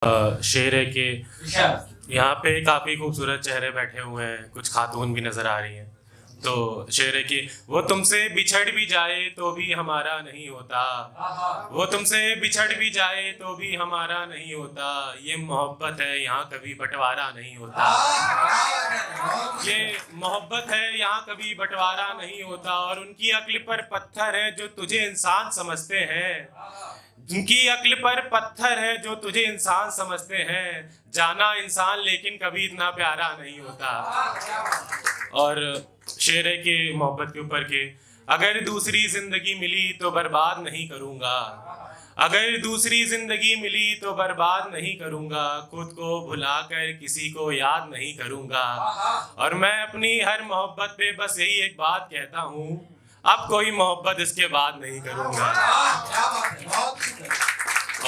शेर है कि यहाँ पे काफ़ी खूबसूरत चेहरे बैठे हुए हैं, कुछ खातून भी नज़र आ रही हैं। तो शेर है कि वो तुमसे बिछड़ भी जाए तो भी हमारा नहीं होता, वो तुमसे बिछड़ भी जाए तो भी हमारा नहीं होता, ये मोहब्बत है यहाँ कभी बंटवारा नहीं होता, ये मोहब्बत है यहाँ कभी बंटवारा नहीं होता। और उनकी अक्ल पर पत्थर है जो तुझे इंसान समझते हैं, उनकी अक्ल पर पत्थर है जो तुझे इंसान समझते हैं, जाना इंसान लेकिन कभी इतना प्यारा नहीं होता। और शेर है कि मोहब्बत के ऊपर के अगर दूसरी जिंदगी मिली तो बर्बाद नहीं करूँगा, अगर दूसरी जिंदगी मिली तो बर्बाद नहीं करूँगा, खुद को भुलाकर किसी को याद नहीं करूँगा। और मैं अपनी हर मोहब्बत पे बस यही एक बात कहता हूँ, अब कोई मोहब्बत इसके बाद नहीं करूँगा।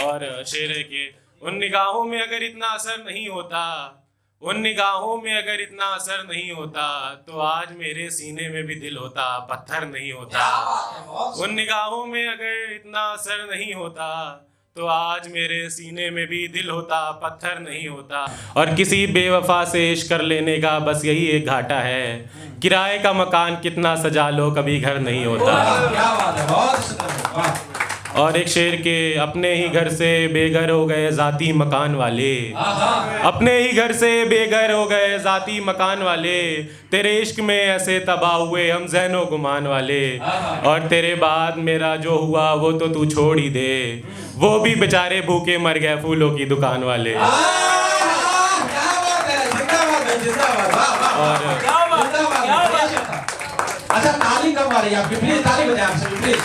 और शेर है कि उन निगाहों में अगर इतना असर नहीं होता, उन निगाहों में अगर इतना असर नहीं होता तो आज मेरे सीने में भी दिल होता, पत्थर नहीं होता। उन निगाहों में अगर इतना असर नहीं होता तो आज मेरे सीने में भी दिल होता, पत्थर नहीं होता। और किसी बेवफा से इश्क कर लेने का बस यही एक घाटा है, किराए का मकान कितना सजा लो कभी घर नहीं होता। और एक शेर के अपने ही घर से बेघर हो गए जाती मकान वाले, अपने ही घर से बेघर हो गए जाती मकान वाले, तेरे इश्क में ऐसे तबाह हुए हम ज़हनो गुमान वाले। और तेरे बाद मेरा जो हुआ वो तो तू छोड़ ही दे, वो भी बेचारे भूखे मर गए फूलों की दुकान वाले। और अच्छा ताली कब आ रही है आपकी, प्लीज ताली बजाएं आप सभी प्लीज।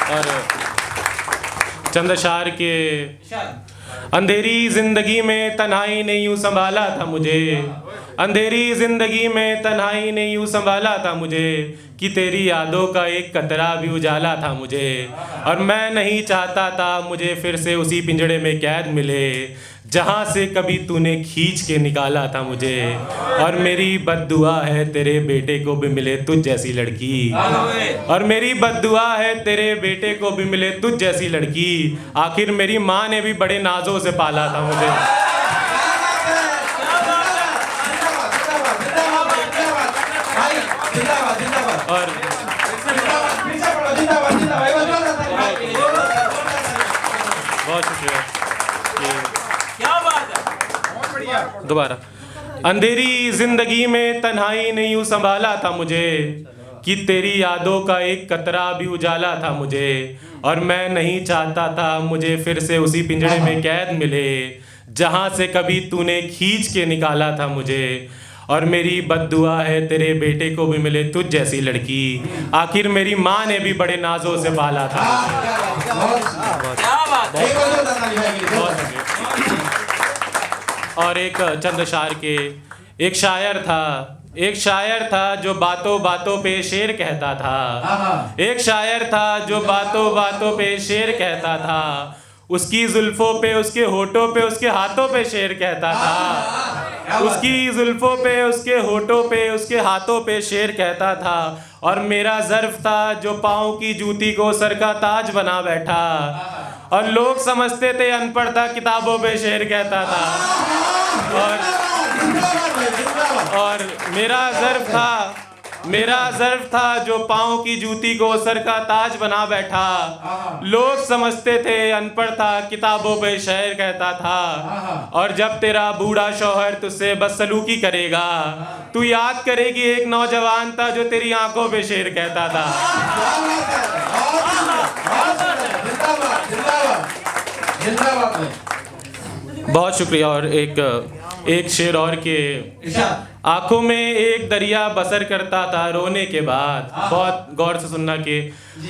और चंद अशार के अंधेरी जिंदगी में तन्हाई ने यूं संभाला था मुझे, अंधेरी जिंदगी में तन्हाई ने यूं संभाला था मुझे, कि तेरी यादों का एक कतरा भी उजाला था मुझे। और मैं नहीं चाहता था मुझे फिर से उसी पिंजड़े में कैद मिले जहाँ से कभी तूने खींच के निकाला था मुझे। और मेरी बद्दुआ है तेरे बेटे को भी मिले तुझ जैसी लड़की, और मेरी बद्दुआ है तेरे बेटे को भी मिले तुझ जैसी लड़की, आखिर मेरी माँ ने भी बड़े नाजों से पाला था मुझे। और बहुत शुक्रिया, क्या बात है, दोबारा। अंधेरी जिंदगी में तन्हाई ने यूं संभाला था मुझे, कि तेरी यादों का एक कतरा भी उजाला था मुझे। और मैं नहीं चाहता था मुझे फिर से उसी पिंजड़े में कैद मिले जहाँ से कभी तूने खींच के निकाला था मुझे। और मेरी बद्दुआ है तेरे बेटे को भी मिले तुझ जैसी लड़की, आखिर मेरी माँ ने भी बड़े नाजों से पाला था। और एक चंद अशार के एक शायर था, एक शायर था जो बातों बातों पे शेर कहता था, एक शायर था जो बातों बातों पे शेर कहता था, उसकी जुल्फों पे उसके होठों पे उसके हाथों पे शेर कहता था, उसकी जुल्फों पे उसके होठों पे उसके हाथों पे शेर कहता था। और मेरा ज़र्फ था जो पाँव की जूती को सर का ताज बना बैठा, और लोग समझते थे अनपढ़ था किताबों पे शेर कहता था। और मेरा ज़र्फ था जो पाँव की जूती को सर का ताज बना बैठा, लोग समझते थे अनपढ़ था किताबों पे शेर कहता था। और जब तेरा बूढ़ा शौहर तुझसे बदसलूकी करेगा, तू याद करेगी एक नौजवान था जो तेरी आंखों पे शेर कहता था। बहुत शुक्रिया। और एक शेर और के आंखों में एक दरिया बसर करता था रोने के बाद, बहुत गौर से सुनना के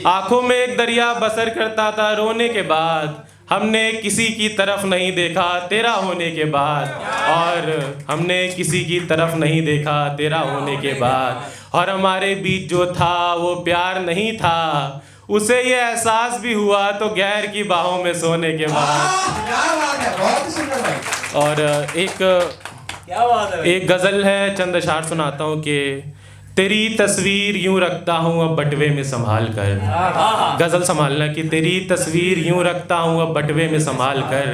आंखों में एक दरिया बसर करता था रोने के बाद, हमने किसी की तरफ नहीं देखा तेरा होने के बाद, और हमने किसी की तरफ नहीं देखा तेरा होने के बाद। और हमारे बीच जो था वो प्यार नहीं था, उसे ये एहसास भी हुआ तो गैर की बाहों में सोने के बाद। और एक गज़ल है, चंद अशार सुनाता हूँ कि तेरी तस्वीर यूं रखता हूँ अब बटवे में संभाल कर। गजल संभालना कि तेरी तस्वीर यूं रखता हूँ अब बटवे में संभाल कर,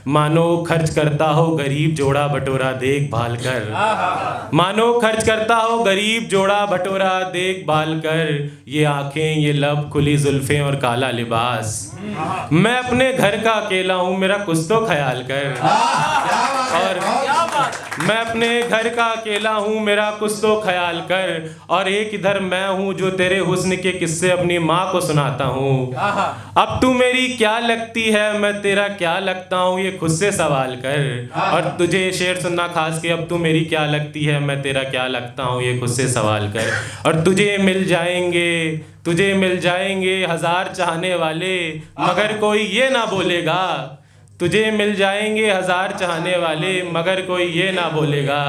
मानो खर्च करता हो गरीब जोड़ा भटोरा देखभाल कर। मानो खर्च करता हो गरीब जोड़ा भटोरा देखभाल कर, ये आंखें ये लब खुली जुल्फें और काला लिबास, मैं अपने घर का अकेला हूँ मेरा कुछ तो ख्याल कर। और मैं अपने घर का अकेला हूँ मेरा कुछ तो ख्याल कर, और एक इधर मैं हूँ जो तेरे हुस्न के किस्से अपनी माँ को सुनाता हूँ। अब तू मेरी क्या लगती है मैं तेरा क्या लगता हूँ ये खुद से सवाल कर। और तुझे शेर सुनना खास के अब तू मेरी क्या लगती है मैं तेरा क्या लगता हूँ ये खुद से सवाल कर। और तुझे मिल जाएंगे हजार चाहने वाले मगर कोई ये ना बोलेगा, तुझे मिल जाएंगे हजार चाहने वाले मगर कोई ये ना बोलेगा,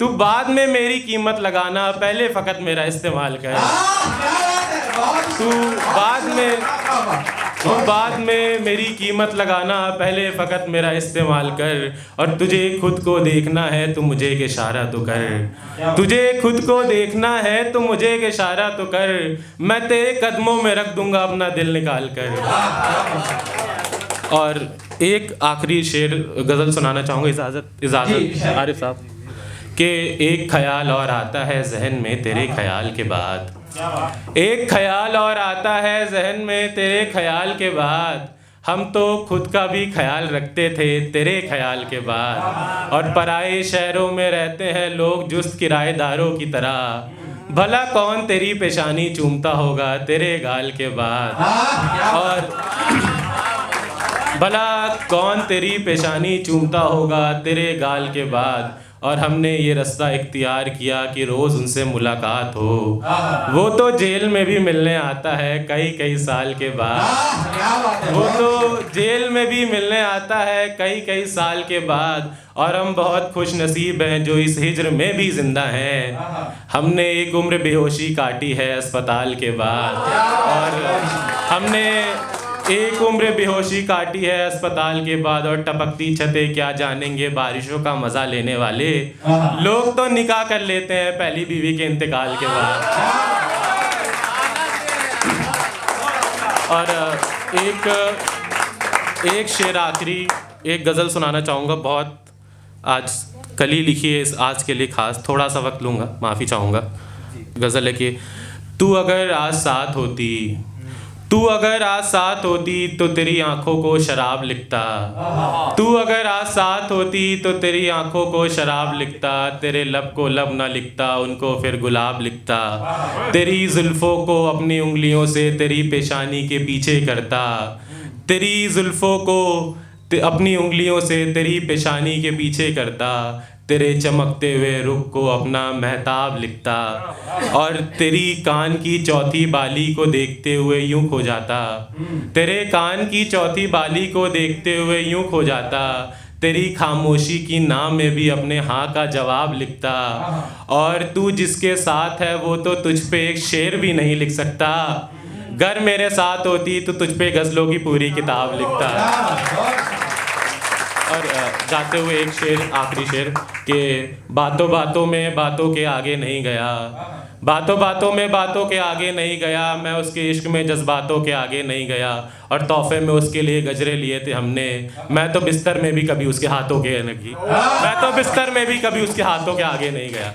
तू बाद में मेरी कीमत लगाना पहले फ़कत मेरा इस्तेमाल कर। तू बाद में मेरी कीमत लगाना पहले फ़कत मेरा इस्तेमाल कर। और तुझे खुद को देखना है तो मुझे एक इशारा तो कर, तुझे खुद को देखना है तो मुझे एक इशारा तो कर, मैं तेरे कदमों में रख दूंगा अपना दिल निकाल कर। और एक आखिरी शेर गज़ल सुनाना चाहूँगा, इजाज़त आरिफ साहब कि एक ख्याल और आता है जहन में तेरे ख्याल के बाद, एक ख्याल और आता है जहन में तेरे ख्याल के बाद, हम तो खुद का भी ख्याल रखते थे तेरे ख्याल के बाद। और पराए शहरों में रहते हैं लोग जुस्त किराएदारों की तरह, भला कौन तेरी पेशानी चूमता होगा तेरे गाल के बाद। और भला कौन तेरी पेशानी चूमता होगा तेरे गाल के बाद। और हमने ये रास्ता इख्तियार किया कि रोज़ उनसे मुलाकात हो, वो तो जेल में भी मिलने आता है कई कई साल के बाद, वो तो जेल में भी मिलने आता है कई कई साल के बाद। और हम बहुत खुश नसीब हैं जो इस हिज्र में भी ज़िंदा हैं, हमने एक उम्र बेहोशी काटी है अस्पताल के बाद। और हमने एक उम्र बेहोशी काटी है अस्पताल के बाद, और टपकती छतें क्या जानेंगे बारिशों का मज़ा लेने वाले, लोग तो निकाह कर लेते हैं पहली बीवी के इंतकाल के बाद। और एक शेर आखिरी एक गज़ल सुनाना चाहूँगा, बहुत आज कल ही लिखी है, इस आज के लिए ख़ास थोड़ा सा वक्त लूँगा, माफ़ी चाहूँगा। गज़ल है कि तू अगर आज साथ होती तो तेरी आंखों को शराब लिखता, तू अगर आज साथ होती तो तेरी आंखों को शराब लिखता, तेरे लब को लब ना लिखता उनको फिर गुलाब लिखता, तेरी जुल्फ़ों को अपनी उंगलियों से तेरी पेशानी के पीछे करता, तेरी जुल्फ़ों को अपनी उंगलियों से तेरी पेशानी के पीछे करता, तेरे चमकते हुए रुख को अपना महताब लिखता, और तेरी कान की चौथी बाली को देखते हुए यूं खो जाता, तेरे कान की चौथी बाली को देखते हुए यूं खो जाता, तेरी खामोशी की नाम में भी अपने हाँ का जवाब लिखता, और तू जिसके साथ है वो तो तुझ पे एक शेर भी नहीं लिख सकता, गर मेरे साथ होती तो तुझ पे गज़लों की पूरी किताब लिखता। और जाते हुए एक शेर आखिरी शेर कि बातों बातों में बातों के आगे नहीं गया, बातों बातों में बातों के आगे नहीं गया, मैं उसके इश्क में जज्बातों के आगे नहीं गया, और तोहफे में उसके लिए गजरे लिए थे हमने, मैं तो बिस्तर में भी कभी उसके हाथों के नहीं, मैं तो बिस्तर में भी कभी उसके हाथों के आगे नहीं गया।